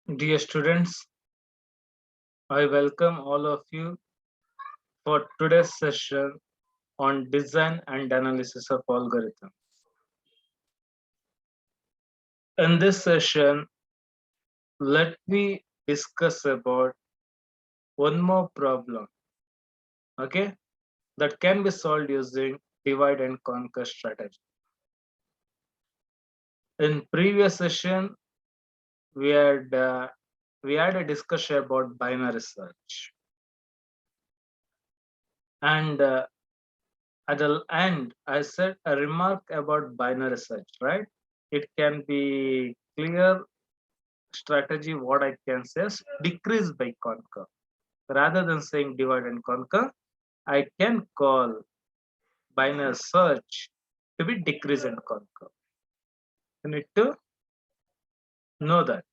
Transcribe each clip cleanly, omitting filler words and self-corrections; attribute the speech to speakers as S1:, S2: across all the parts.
S1: Dear students, I welcome all of you for today's session on design and analysis of algorithms. In this session, let me discuss about one more problem, okay, that can be solved using divide and conquer strategy. In previous session, we had uh, we had a discussion about binary search, and at the end, I said a remark about binary search, right? It can be clear strategy. What I can say is decrease by conquer. Rather than saying divide and conquer, I can call binary search to be decrease and conquer. You need to know that.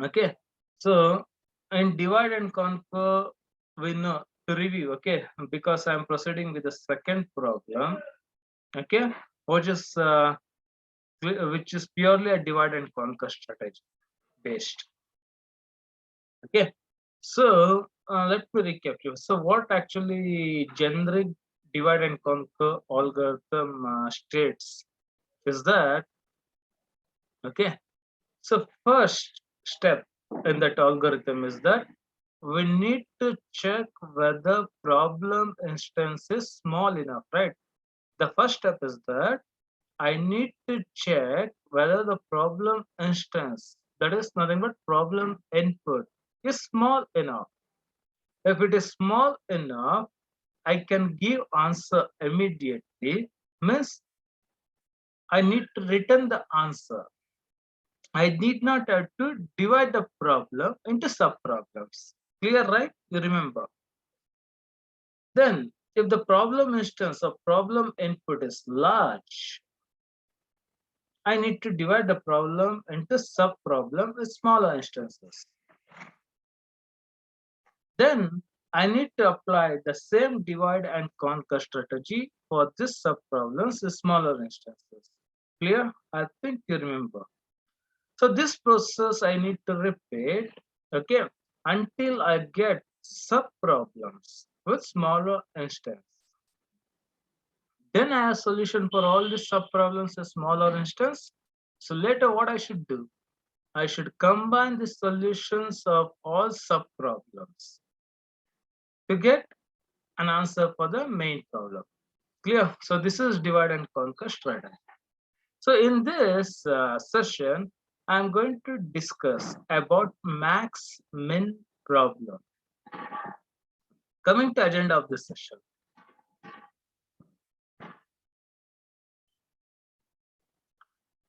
S1: Okay. So in divide and conquer, we know to review. Okay, because I'm proceeding with the second problem. Okay, which is purely a divide and conquer strategy based. Okay, so let me recap you. So what actually generic divide and conquer algorithm states is that, okay, so first step in that algorithm is that we need to check whether problem instance is small enough, right? The first step is that I need to check whether the problem instance, that is nothing but problem input, is small enough. If it is small enough, I can give answer immediately. Means I need to return the answer. I need not have to divide the problem into sub-problems. Clear, right? You remember. Then, if the problem instance of problem input is large, I need to divide the problem into sub-problem with smaller instances. Then I need to apply the same divide and conquer strategy for this sub-problems with smaller instances. Clear? I think you remember. So this process I need to repeat, okay, until I get sub-problems with smaller instances. Then I have solution for all these sub-problems with smaller instance. So later what I should do? I should combine the solutions of all sub-problems to get an answer for the main problem. Clear? So this is divide and conquer strategy. So in this session, I'm going to discuss about max min problem. Coming to agenda of this session.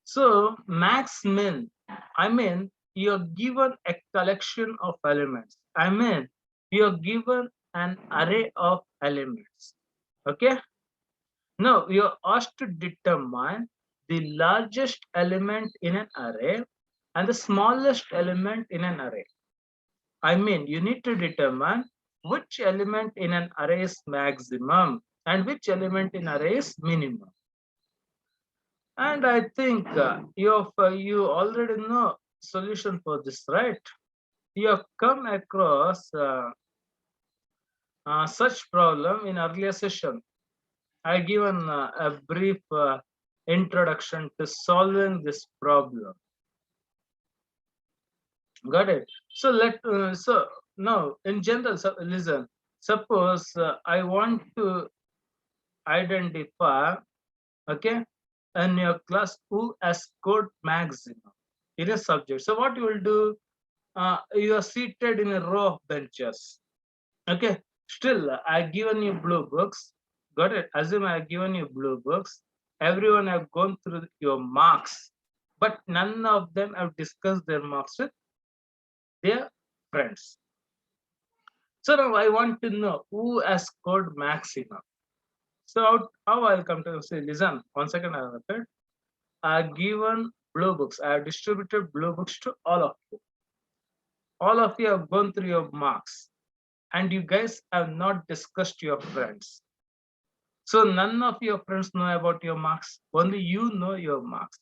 S1: So max min, I mean you're given a collection of elements. I mean you're given an array of elements. Okay. Now you're asked to determine the largest element in an array and the smallest element in an array. I mean, you need to determine which element in an array is maximum and which element in array is minimum. And I think you already know solution for this, right? You have come across such problem in earlier session. I given a brief introduction to solving this problem. Got it. So now in general, so listen. Suppose I want to identify, okay, in your class who has scored maximum in a subject. So what you will do? You are seated in a row of benches. Okay. Still, I given you blue books. Got it. Assume I given you blue books. Everyone have gone through your marks, but none of them have discussed their marks with their friends. So now I want to know who has scored maximum. So how I'll come to say, listen, 1 second I have repeated. I have given blue books. I have distributed blue books to all of you. All of you have gone through your marks and you guys have not discussed your friends. So none of your friends know about your marks. Only you know your marks.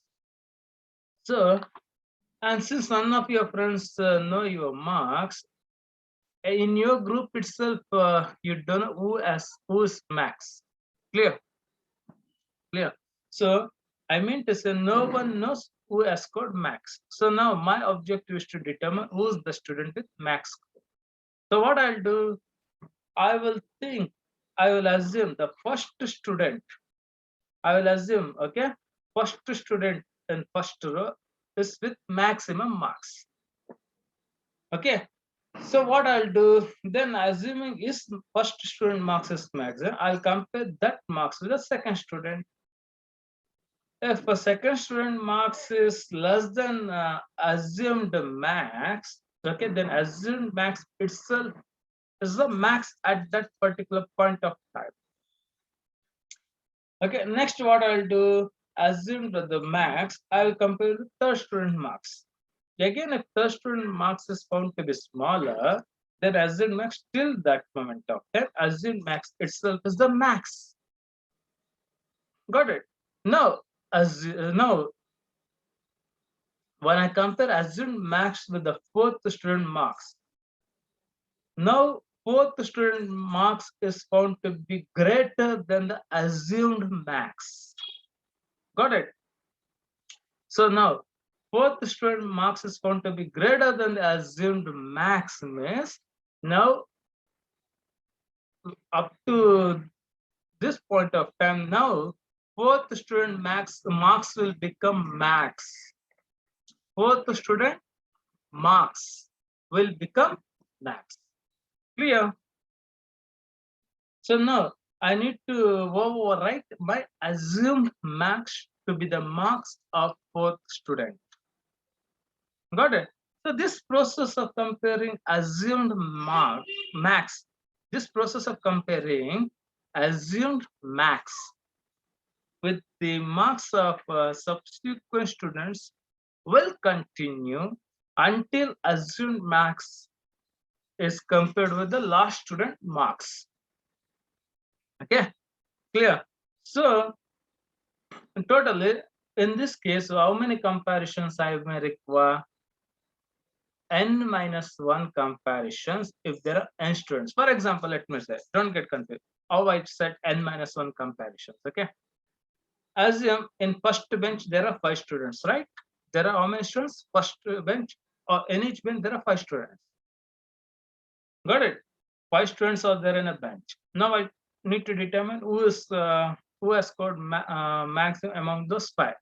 S1: So And since none of your friends know your marks, in your group itself, you don't know who is max. Clear? Clear. So I mean to say no one knows who has scored max. So now my objective is to determine who is the student with max score. So what I'll do, I will assume the first student, okay, first student in first row is with maximum marks. Okay. So what I'll do, then assuming is first student marks is maximum, I'll compare that marks with the second student. If a second student marks is less than assumed max, okay, then assumed max itself is the max at that particular point of time. Okay, next what I'll do, assume that the max, I'll compare the third student marks. Again, if third student marks is found to be smaller, then assumed max till that moment of time, assumed max itself is the max. Got it? Now, now when I compare assumed max with the fourth student marks, now fourth student marks is found to be greater than the assumed max. Got it? So now fourth student marks is found to be greater than the assumed max means now up to this point of time, now fourth student marks will become max. Fourth student marks will become max. Clear? So now I need to overwrite my assumed max to be the marks of fourth student. Got it? So this process of comparing assumed max, this process of comparing assumed max with the marks of subsequent students will continue until assumed max is compared with the last student marks. Okay, clear? So totally in this case, how many comparisons I may require? N-1 comparisons if there are n students. For example, let me say, don't get confused. How I said N-1 comparisons, okay? Assume in first bench there are 5 students, right? There are how many students? First bench, or in each bench there are 5 students. Got it? 5 students are there in a bench. Now I need to determine who has scored maximum among those 5.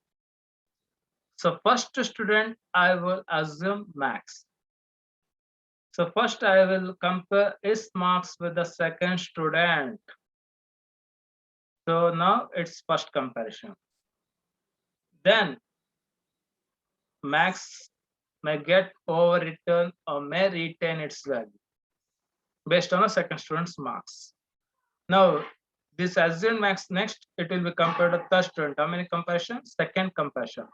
S1: So first student I will assume max. So first I will compare his marks with the second student. So now it's first comparison. Then max may get overwritten or may retain its value based on the second student's marks. Now this assumed max, next it will be compared to third student. How many comparisons? Second comparison.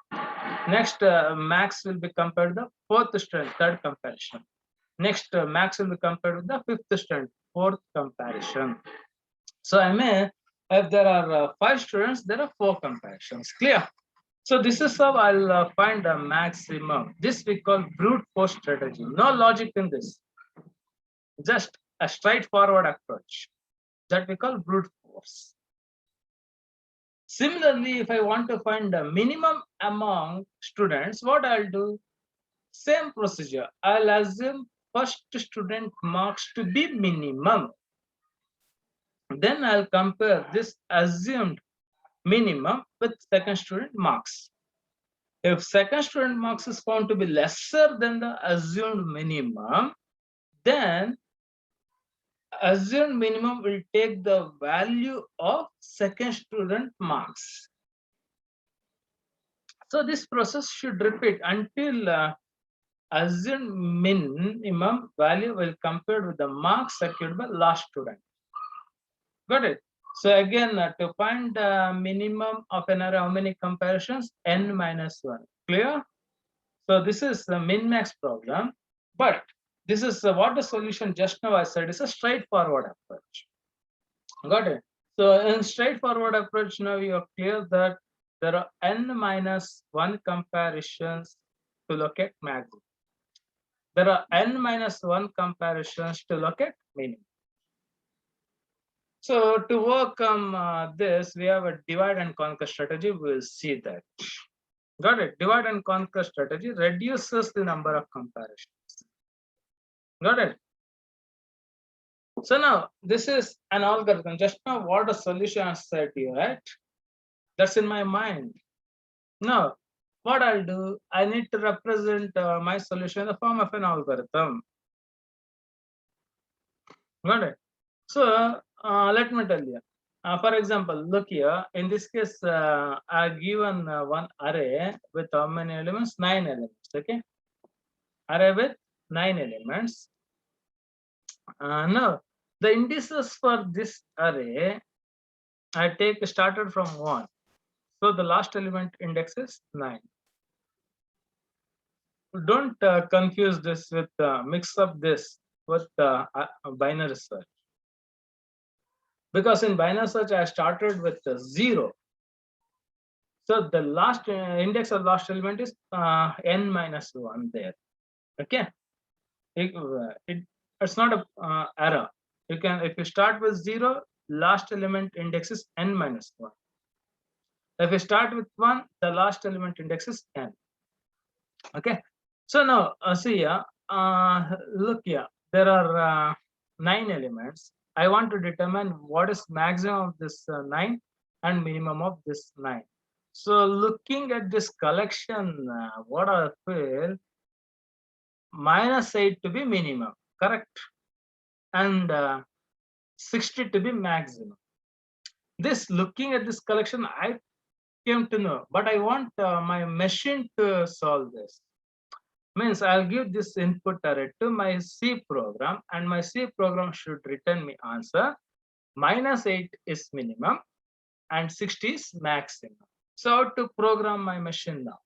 S1: Next max will be compared to the fourth student, third comparison. Next max will be compared with the fifth student, fourth comparison. So I may, if there are 5 students, there are 4 comparisons. Clear? So this is how I'll find the maximum. This we call brute force strategy. No logic in this. Just a straightforward approach that we call brute force. Similarly, if I want to find the minimum among students, what I'll do? Same procedure. I'll assume first student marks to be minimum. Then I'll compare this assumed minimum with second student marks. If second student marks is found to be lesser than the assumed minimum, then assumed minimum will take the value of second student marks. So this process should repeat until assumed minimum value will compared with the marks secured by last student. Got it? So again, to find the minimum of an array, how many comparisons? N-1. Clear? So this is the min-max problem, but this is what the solution just now I said is a straightforward approach. Got it? So in straightforward approach, now you are clear that there are N-1 comparisons to locate maximum. There are n minus 1 comparisons to locate minimum. So to overcome this, we have a divide and conquer strategy. We'll see that. Got it? Divide and conquer strategy reduces the number of comparisons. Got it? So now this is an algorithm. Just now what the solution I said to you, right? That's in my mind. Now, what I'll do, I need to represent my solution in the form of an algorithm. Got it? So let me tell you. For example, look here. In this case, I've given one array with how many elements? 9 elements. Okay. Array with 9 elements. Now, the indices for this array, I take started from 1. So the last element index is 9. Don't confuse this with mix up this with binary search. Because in binary search, I started with 0. So the last index of last element is n minus 1 there. Okay. It's not a error. You can, if you start with 0, last element index is n minus 1. If you start with 1, the last element index is n. Okay. So now see here, look here, there are 9 elements. I want to determine what is maximum of this 9 and minimum of this 9. So looking at this collection, what I feel, -8 to be minimum, correct? And 60 to be maximum. This, looking at this collection, I came to know, but I want my machine to solve this. Means I'll give this input array to my C program, and my C program should return me answer. -8 is minimum and 60 is maximum. So how to program my machine now?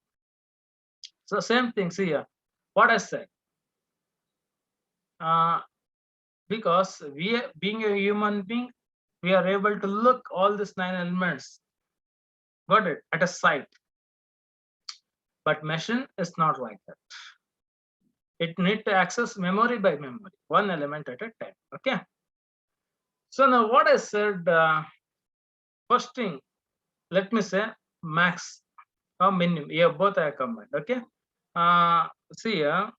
S1: So same thing, see here, what I said. Because we, being a human being, we are able to look all these 9 elements. Got it? At a site. But machine is not like that. It need to access memory by memory, one element at a time. Okay. So now what I said, first thing, let me say max or minimum. Yeah, both are combined. Okay. See here,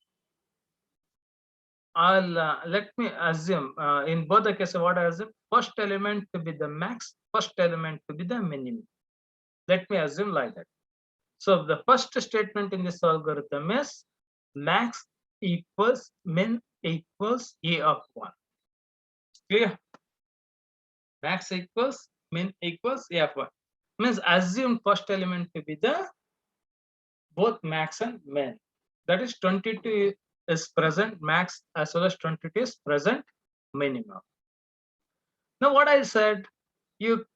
S1: I'll let me assume in both the cases what I assume, first element to be the max, first element to be the minimum. Let me assume like that. So the first statement in this algorithm is max equals min equals a of 1. Clear? Max equals min equals a of 1. Means assume first element to be the both max and min. That is 22 is present max as well as 22 is present minimum. Now what I said, you,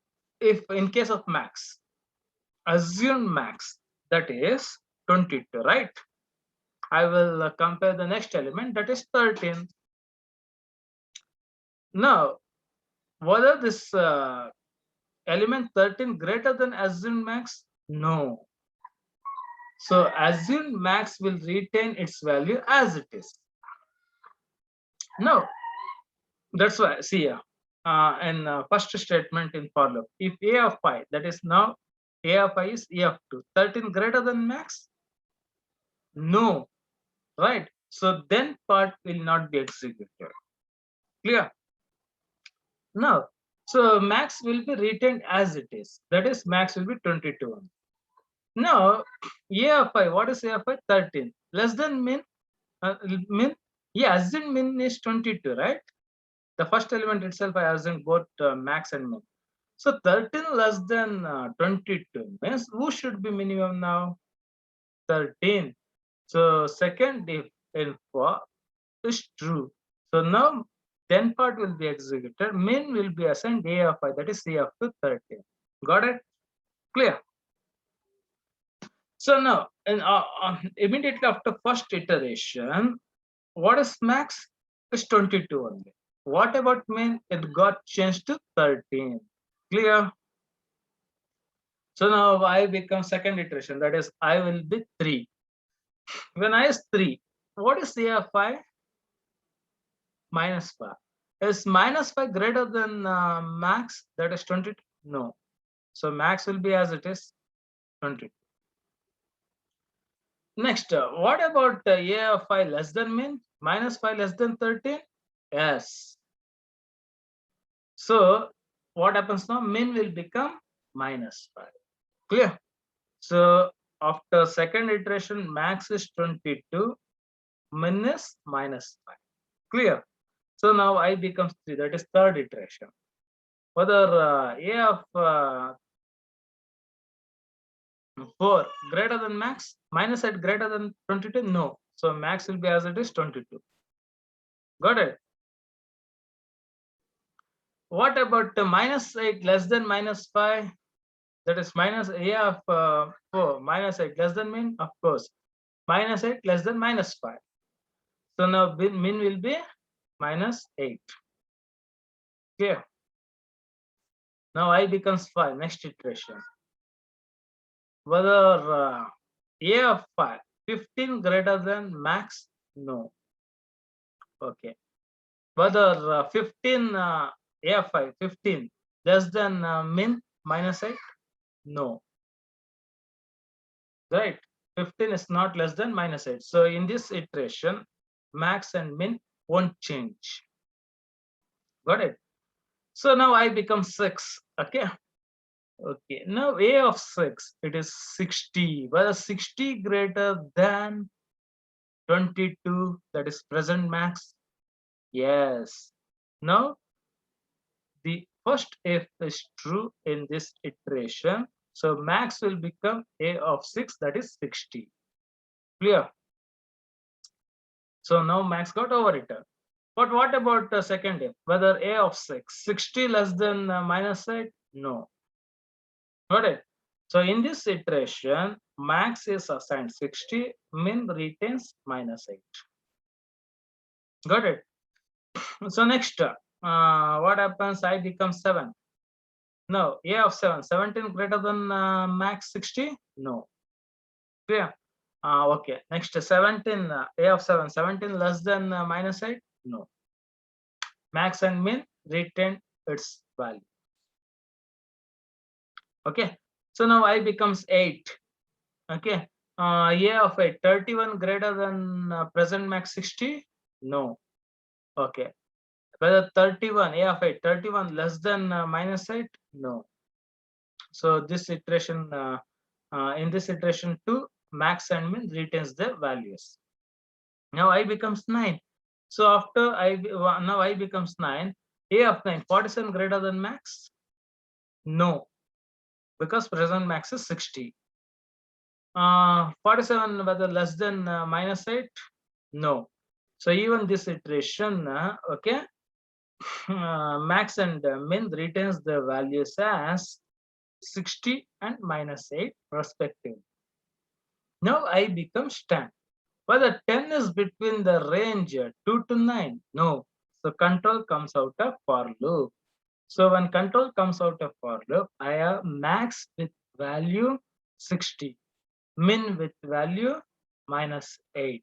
S1: if in case of max, assume max, that is 22, right? I will compare the next element, that is 13. Now, whether this element 13 greater than assumed max? No. So assumed max will retain its value as it is. No, that's why, see here, in first statement in for loop, if a of I, that is now a of I is a of 2, 13 greater than max? No, right? So then part will not be executed. Clear? Now, so max will be retained as it is. That is, max will be 22. Now, a of I, what is a of I? 13. Less than min? Min? Yeah, assume min is 22, right? The first element itself, I assume both max and min. So 13 less than 22 means who should be minimum now? 13. So second if for is true. So now then part will be executed. Min will be assigned a of I, that is c of 13. Got it? Clear? So now, in, immediately after first iteration, what is max? Is 22 only. What about min? It got changed to 13. Clear? So now I become second iteration, that is I will be 3. When I is 3, what is a of I? Minus 5. Is minus 5 greater than max, that is 22? No. So max will be as it is, 20. Next, what about a of I less than min? Minus 5 less than 13? Yes. So what happens now? Min will become minus 5. Clear? So after second iteration, max is 22, min is minus 5. Clear? So now I becomes 3. That is third iteration. Whether a of 4 greater than max, minus 8 greater than 22? No. So max will be as it is, 22. Got it? What about minus 8 less than minus 5? That is minus a of 4 minus 8 less than min? Of course. Minus 8 less than minus 5. So now min will be minus 8. Okay. Now I becomes 5. Next iteration. Whether a of 5, 15 greater than max? No. Okay. Whether 15 a of 5, 15 less than min minus 8? No. Right. 15 is not less than minus 8. So in this iteration, max and min won't change. Got it? So now I become 6. Okay. Okay. Now a of 6, it is 60. Whether 60 greater than 22, that is present max? Yes. Now the first if is true in this iteration. So max will become a of 6, that is 60. Clear? So now max got overwritten. But what about the second if? Whether a of 6, 60 less than minus 8? No. Got it? So in this iteration, max is assigned 60, min retains minus 8. Got it? So next, what happens? I becomes 7. No, a of 7, 17 greater than max 60? No. Clear? Okay. Next, 17, a of 7, 17 less than minus 8? No. Max and min retain its value. Okay. So now I becomes 8. Okay. A of 8, 31 greater than present max 60? No. Okay. Whether 31, a of 8, 31 less than minus 8? No. So this iteration, in this iteration 2, max and min retains the values. Now I becomes 9. So after now I becomes 9. A of 9, 47 greater than max? No, because present max is 60. 47 whether less than minus 8? No. So even this iteration, okay, max and min retains the values as 60 and minus 8 respectively. Now I becomes 10. Whether 10 is between the range 2 to 9? No. So control comes out of for loop. So when control comes out of for loop, I have max with value 60, min with value minus 8.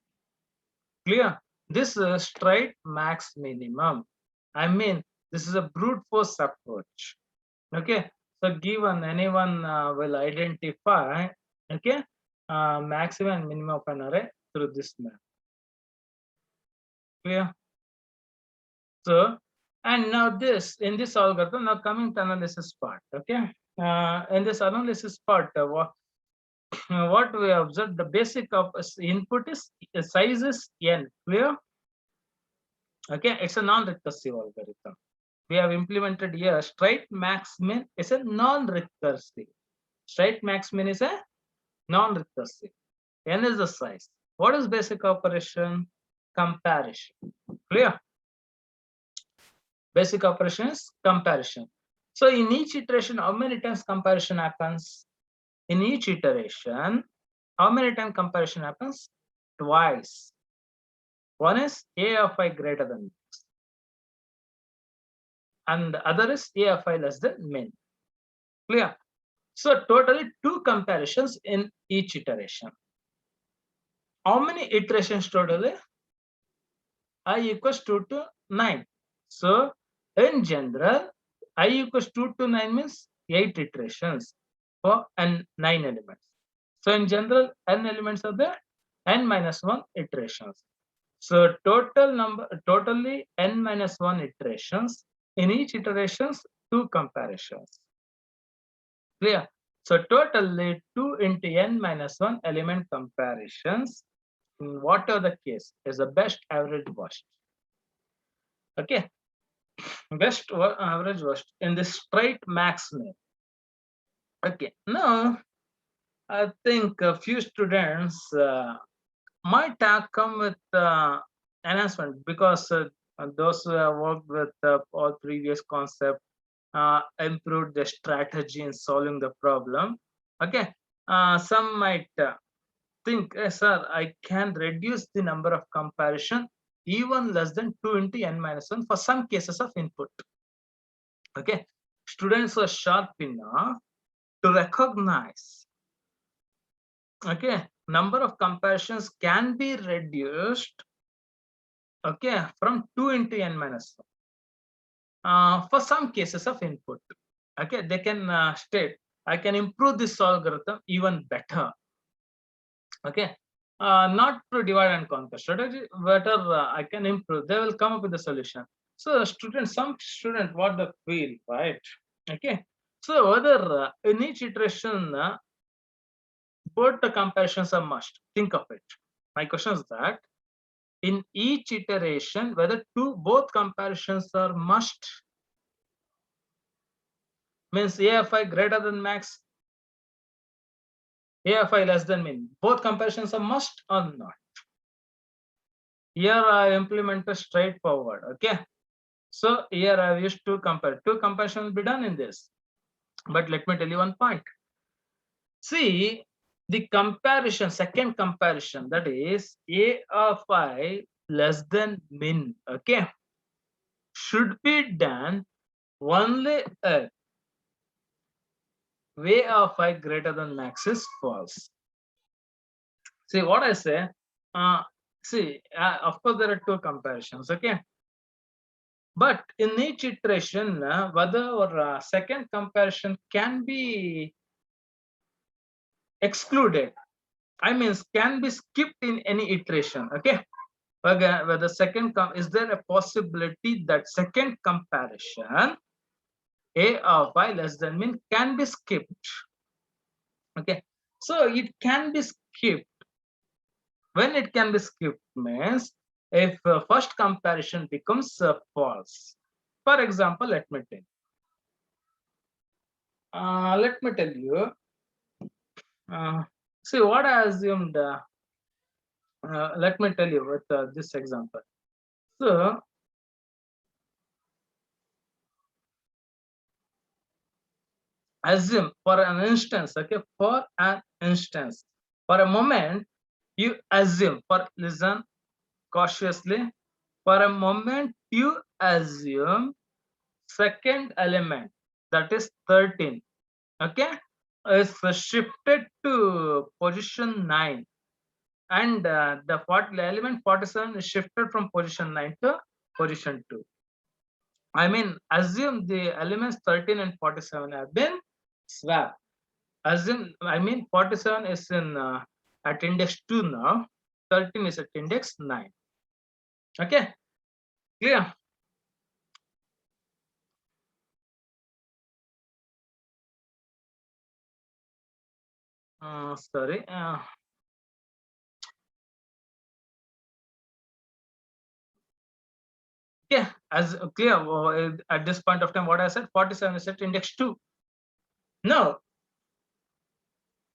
S1: Clear? This is straight max minimum. I mean, this is a brute force approach. Okay. So given anyone will identify, okay, maximum and minimum of an array through this map. Clear? So, and now this, in this algorithm, now coming to analysis part, okay? In this analysis part, what we observed, the basic of input is size is n. Clear? Okay, it's a non-recursive algorithm. We have implemented here straight max min is a non-recursive. Straight max min is a non-recursive. N is the size. What is basic operation? Comparison. Clear? Basic operation is comparison. So in each iteration, how many times comparison happens? In each iteration, how many times comparison happens? Twice. One is a of I greater than max, and the other is a of I less than min. Clear? So totally 2 comparisons in each iteration. How many iterations totally? I equals 2 to 9. So in general, I equals 2 to 9 means 8 iterations for n 9 elements. So in general, n elements are there, n minus 1 iterations. So totally n minus 1 iterations. In each iterations, 2 comparisons. Clear? So totally 2 into n minus 1 element comparisons in whatever the case is the best, average, worst. Okay, best, average, worst in this straight max min. Okay, now I think a few students might have come with enhancement because those who have worked with all previous concept improved the strategy in solving the problem. Okay, some might think, sir, I can reduce the number of comparison even less than 2 into n minus 1 for some cases of input. Okay, students are sharp enough to recognize, okay, number of comparisons can be reduced, okay, from 2 into n minus 1 for some cases of input. Okay, they can state, I can improve this algorithm even better. Okay, not to divide and conquer strategy, better I can improve. They will come up with the solution. So some student what they feel, right? Okay, so whether in each iteration both the comparisons are must. Think of it. My question is that in each iteration, whether both comparisons are must, means AFI greater than max, AFI less than min. Both comparisons are must or not. Here I implemented straightforward. Okay. So here I used to compare. Two comparisons will be done in this. But let me tell you one point. See, the comparison, second comparison, that is A of I less than min. Okay. Should be done only if way of I greater than max is false. See what I say. See, of course there are two comparisons. Okay. But in each iteration, whether or second comparison can be excluded. I mean, can be skipped in any iteration. Okay. Whether is there a possibility that second comparison A of I less than min can be skipped? Okay. So it can be skipped. When it can be skipped means if first comparison becomes false. For example, let me tell you. See what I assumed. Let me tell you with this example. So assume for an instance, okay, for an instance, for a moment, you assume, for listen cautiously, for a moment you assume second element, that is 13, okay, is shifted to position 9, and the element 47 is shifted from position 9 to position 2. I mean, assume the elements 13 and 47 have been swapped. Assume, I mean, 47 is in at index 2 now, 13 is at index 9. Okay, clear? Sorry. Okay, as clear at this point of time, what I said, 47 is at index 2. Now,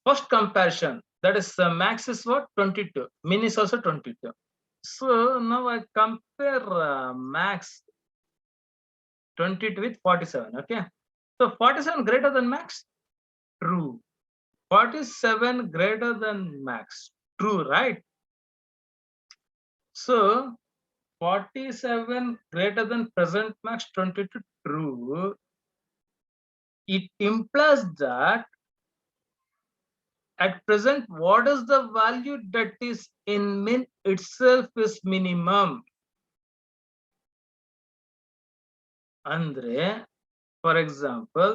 S1: first comparison, that is max is what? 22. Min is also 22. So now I compare max 22 with 47. Okay. So 47 greater than max? True. 47 greater than max? True, right? So 47 greater than present max 22 true. It implies that At present, what is the value that is in min itself is minimum? Andre, for example,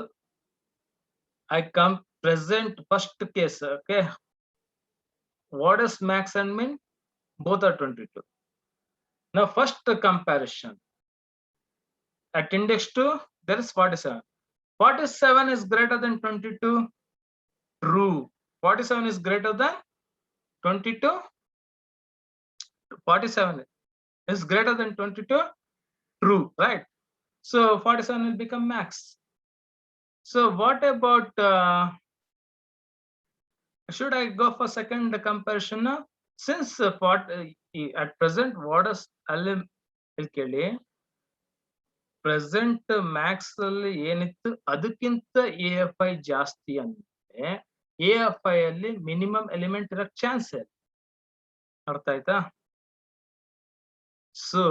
S1: I come present first case, okay? What is max and min? Both are 22. Now, first comparison. At index 2, there is 47. 47 is greater than 22. True. 47 is greater than 22. 47 is greater than 22. True, right? So 47 will become max. So what about, should I go for second comparison now? Since at present, what is LM present Max ಅಲ್ಲಿ ಏನಿತ್ತು ಅದಕ್ಕಿಂತ AFI ಜಾಸ್ತಿ ಅಂದ್ರೆ AFI ಅಲ್ಲಿ minimum element ಇರಕ್ chance ಇದೆ. ಅರ್ಥ ಆಯ್ತಾ? So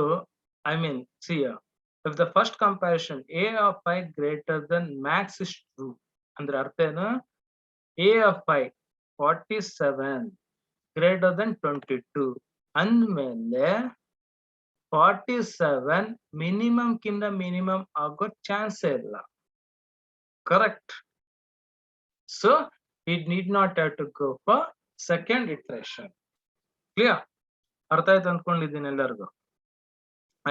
S1: I mean C if the first comparison AFI greater than max is true ಅಂದ್ರೆ ಅರ್ಥ ಏನು? AFI 47 greater than 22 ಅಂದ್ಮೇಲೆ 47 ಮಿನಿಮಮ್ ಕಿಂತ ಮಿನಿಮಮ್ ಆಗೋ ಚಾನ್ಸ್ ಇಲ್ಲ. Correct. So it need not have to go for second iteration. Clear? ಅರ್ಥ ಆಯ್ತು ಅಂದ್ಕೊಂಡಿದ್ದೀನಿ ಎಲ್ಲರಿಗೂ.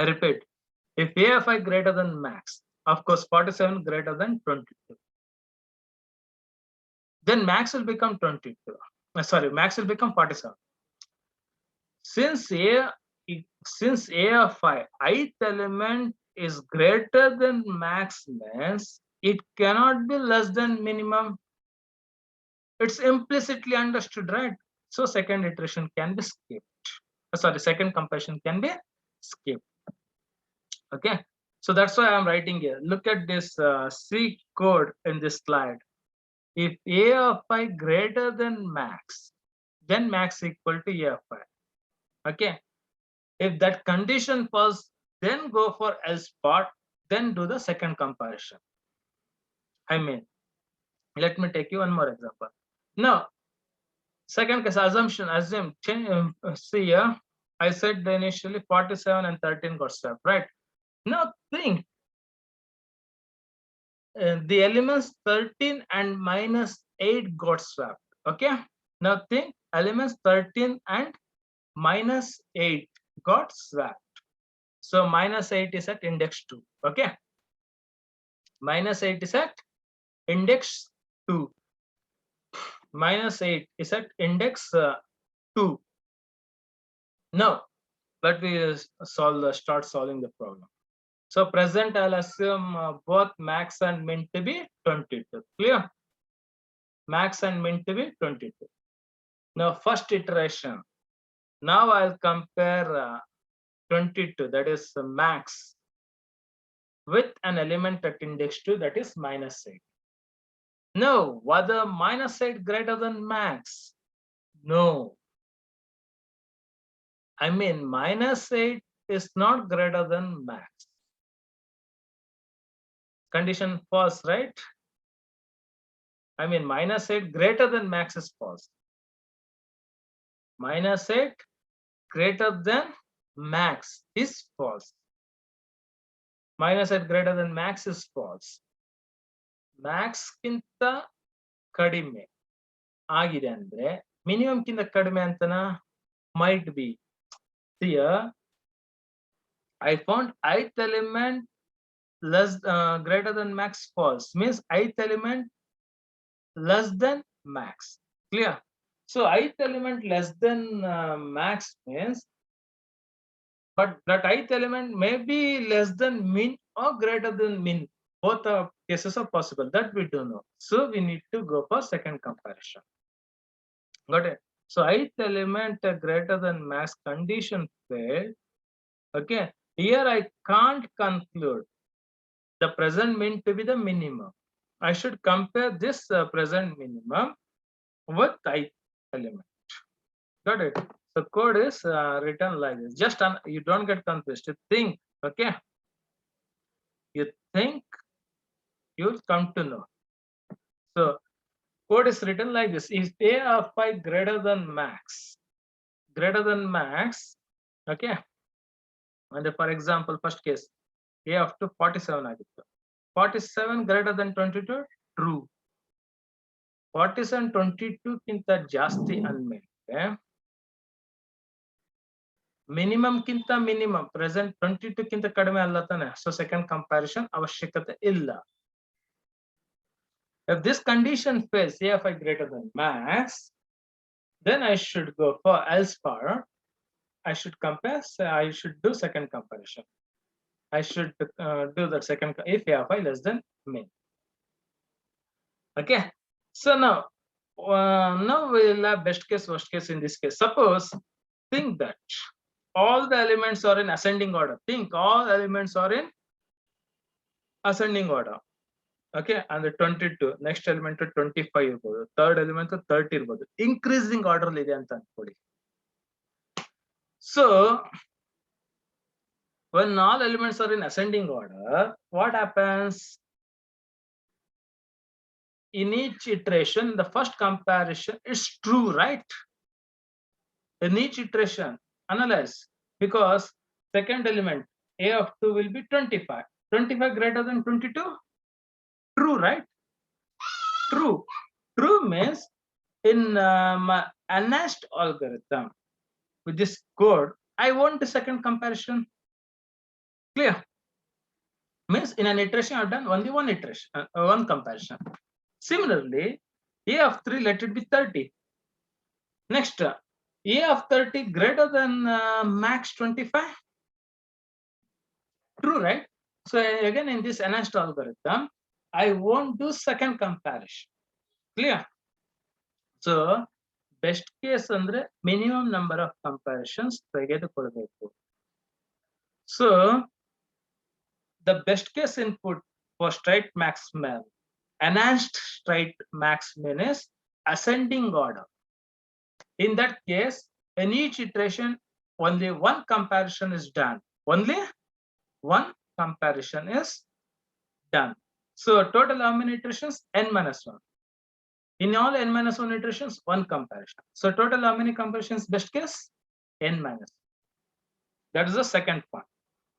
S1: I repeat, if AFI greater than max, of course 47 greater than 22, then max will become 22. Sorry, max will become 47. Since AFI ith element is greater than max means it cannot be less than minimum. It's implicitly understood, right? So second iteration can be skipped. Sorry, second comparison can be skipped. Okay, so that's why I'm writing here. Look at this C code in this slide. If AFI greater than max, then max equal to AFI. Okay, if that condition falls, then go for else part, then do the second comparison. I mean, let me take you one more example. Now, second case assumption, assume, see here, I said initially 47 and 13 got swapped, right? Now think, the elements 13 and minus 8 got swapped, okay? Now think, elements 13 and minus 8 got swapped. So minus 8 is at index 2. Okay. Minus 8 is at index 2. Minus 8 is at index 2. Now, let me start solving the problem. So present I'll assume both max and min to be 22. Clear? Max and min to be 22. Now first iteration. Now I'll compare 22, that is max, with an element at index 2, that is minus 8. No, whether minus 8 greater than max? No. I mean, minus 8 is not greater than max. Condition false, right? I mean, minus 8 greater than max is false. Minus 8 greater than max is false. Minus 8 greater than max is false. Max ಕಿಂತ ಕಡಿಮೆ ಆಗಿದೆ ಅಂದ್ರೆ minimum ಕಿಂತ ಕಡಿಮೆ ಅಂತನಾ? Might be. Here I found ith element less greater than max false, means ith element less than max. Clear? So ith element less than max means, but that ith element may be less than min or greater than min. Both cases are possible, that we don't know. So we need to go for second comparison. Got it? So ith element greater than max condition failed. Okay, here I can't conclude the present min to be the minimum. I should compare this present minimum with ith element. Got it? The code is written like this. Just you don't get confused. You think, okay? You think, you'll come to know. So Code is written like this: if a of I greater than max, okay, and for example first case a of 2 47 ಆಗಿತ್ತು. 47 greater than 22 true. 47 22 ಕಿಂತ ಜಾಸ್ತಿ ಅಂದ್ಮೇಲೆ minimum ಕಿಂತ minimum present 22 ಕಿಂತ ಕಡಿಮೆ ಅಲ್ಲ ತಾನೆ, so second comparison ಅವಶ್ಯಕತೆ ಇಲ್ಲ. If this condition fails, a of I greater than max, then I should go for else for I should compare, I should do second comparison. I should do the second if a of I less than min. Okay, so now we'll have best case, worst case in this case. Suppose, think that all the elements are in ascending order. Think all elements are in ascending order. Okay, and the 22 next element 25 irbodu, third element 30 irbodu, increasing order ide anta ankoli. So when all elements are in ascending order, what happens? In each iteration, the first comparison is true, right? In each iteration, analyze, because second element a of 2 will be 25. 25 greater than 22? True, right? True. True means in my enhanced algorithm with this code, I want the second comparison. Clear? Means in an iteration I've done only one iteration, one comparison. Similarly, a of 3, let it be 30. Next, a of 30 greater than max 25. True, right? So again, in this enhanced algorithm, I won't do second comparison. Clear? So best case andre minimum number of comparisons ತೆಗೆದುಕೊಳ್ಳಬೇಕು. So the best case input for straight max min, enhanced straight max min is ascending order. In that case, in each iteration only one comparison is done. Only one comparison is done. So total how many iterations? n minus 1. In all n minus 1 iterations, one comparison. So total how many comparisons? Best case n minus 1. That is the second point.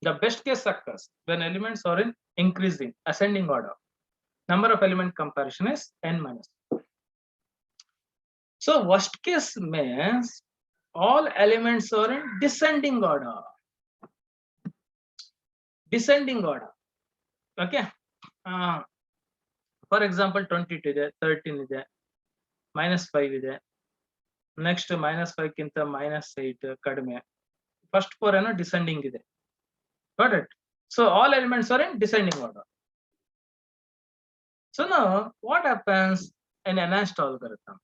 S1: The best case occurs when elements are in increasing ascending order. Number of element comparison is n minus 1. So worst case means all elements are in descending order. Descending order. Okay. For example, 22 ಇದೆ, 13 ಇದೆ, -5 ಇದೆ, next -5 ಕಿಂತ -8 ಕಡಿಮೆ, first 4 ಏನೋ descending ಇದೆ. Got it? So all elements are in descending order. So now what happens in enhanced algorithm?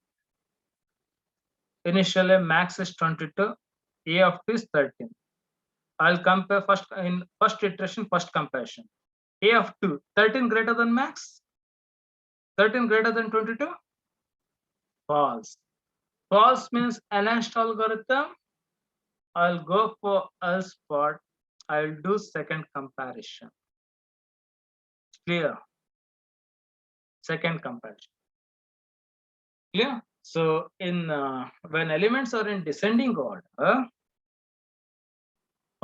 S1: Initially max is 22, a of 2 is 13. I'll compare first in first iteration, first comparison. A of 2, 13 greater than max? 13 greater than 22? False. False means enhanced algorithm. I'll go for else part. I'll do second comparison. Clear? Second comparison. Clear? So in when elements are in descending order,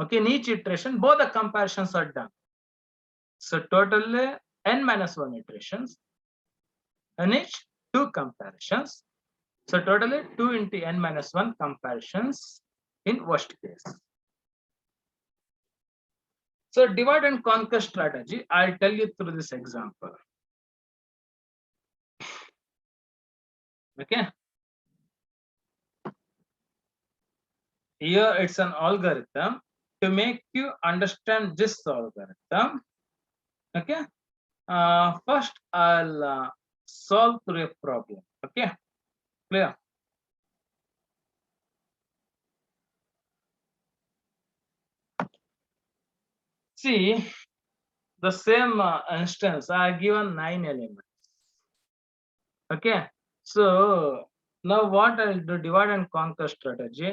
S1: okay, in each iteration both the comparisons are done. So totally n minus 1 iterations, and each 2 comparisons. So totally 2 into n minus 1 comparisons in worst case. So divide and conquer strategy, I'll tell you through this example. Okay. Here it's an algorithm to make you understand this algorithm. Okay. First I'll solve through a problem. Okay. Clear? See, the same instance, I have given 9 elements. Okay. So now what I'll do, divide and conquer strategy.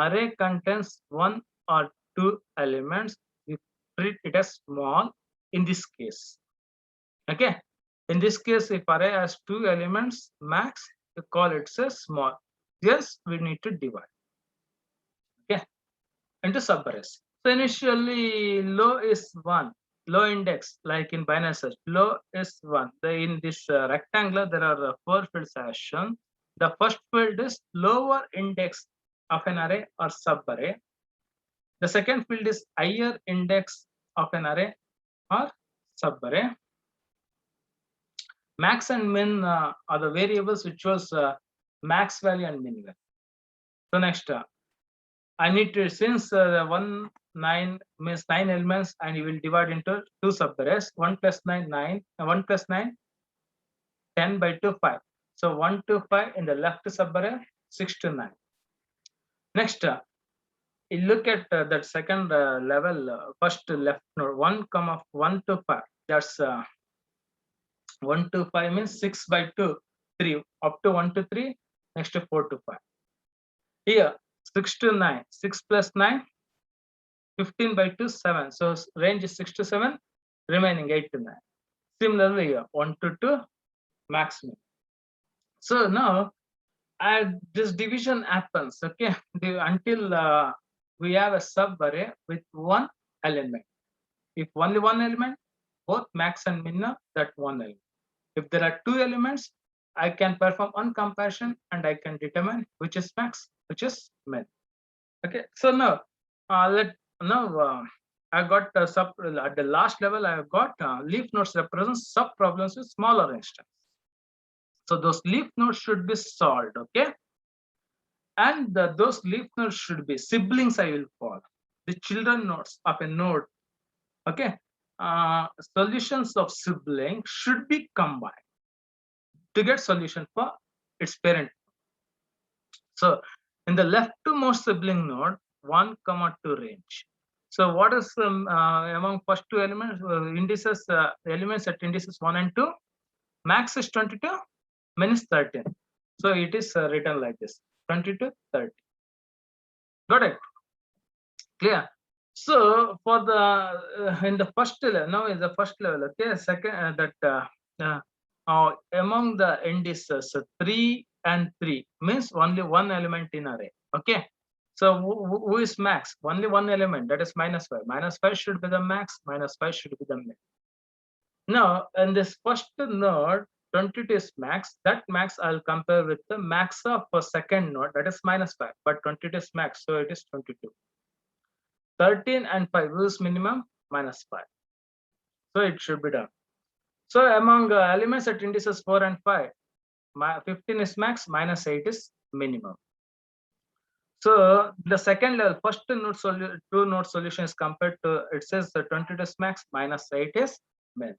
S1: Array contains 1 or 2 elements. We treat it as small in this case. Okay. In this case, if array has 2 elements max, you call it a small. Yes, we need to divide. Okay, into subarrays. So initially low is 1, low index, like in binary search, low is 1. In this rectangular, there are 4 fields as shown. The first field is lower index of an array or subarray. The second field is higher index of an array or subarray. Max and min are the variables which was max value and min value. So next, I need to, since 1 9 means 9 elements, and you will divide into 2 subarrays. 1 plus 9 9, 1 plus 9 10 by 2 5. So 1 to 5 in the left subarray, 6 to 9. Next, you look at that second level, first left node, 1 comma 1 to 5. That's 1 to 5 means 6 by 2, 3, up to 1 to 3, next to 4 to 5. Here 6 to 9, 6 plus 9, 15 by 2, 7. So range is 6 to 7, remaining 8 to 9. Similarly here, 1 to 2, maximum. So now this division happens, okay, until we have a subarray with 1 element. If only 1 element, both max and min are that 1 element. If there are 2 elements, I can perform one comparison and I can determine which is max, which is min. Okay, so now I got at the last level. I have got leaf nodes represent sub problems with smaller instance. So those leaf nodes should be solved. Okay, and those leaf nodes should be siblings. I will call the children nodes of a node. Okay, solutions of sibling should be combined to get solution for its parent. So in the leftmost sibling node, 1 comma 2 range. So what is among first 2 elements, indices, elements at indices 1 and 2? Max is 22, min is 13. So it is written like this, 22, 30. Got it? Clear? So for the in the first level, now in the first level, okay, second among the indices 3 and 3 means only 1 element in array. Okay, so who is max? Only 1 element, that is minus 5. Minus 5 should be the max, minus 5 should be the min. Now in this first node, 22 is max. That max I'll compare with the max of a second node, that is minus 5, but 22 is max, so it is 22. 13 and 5 is minimum, minus 5. So it should be done. So among elements at indices 4 and 5, 15 is max, minus 8 is minimum. So the second level, first node two node solution is compared to, it says 22 is max, minus 8 is min.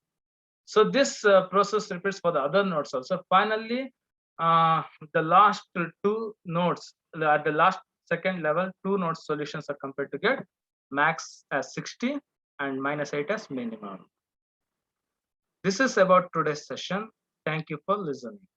S1: So this process repeats for the other nodes also. Finally, the last 2 nodes, at the last second level, 2 node solutions are compared to get max as 60 and minus 8 as minimum. This is about today's session. Thank you for listening.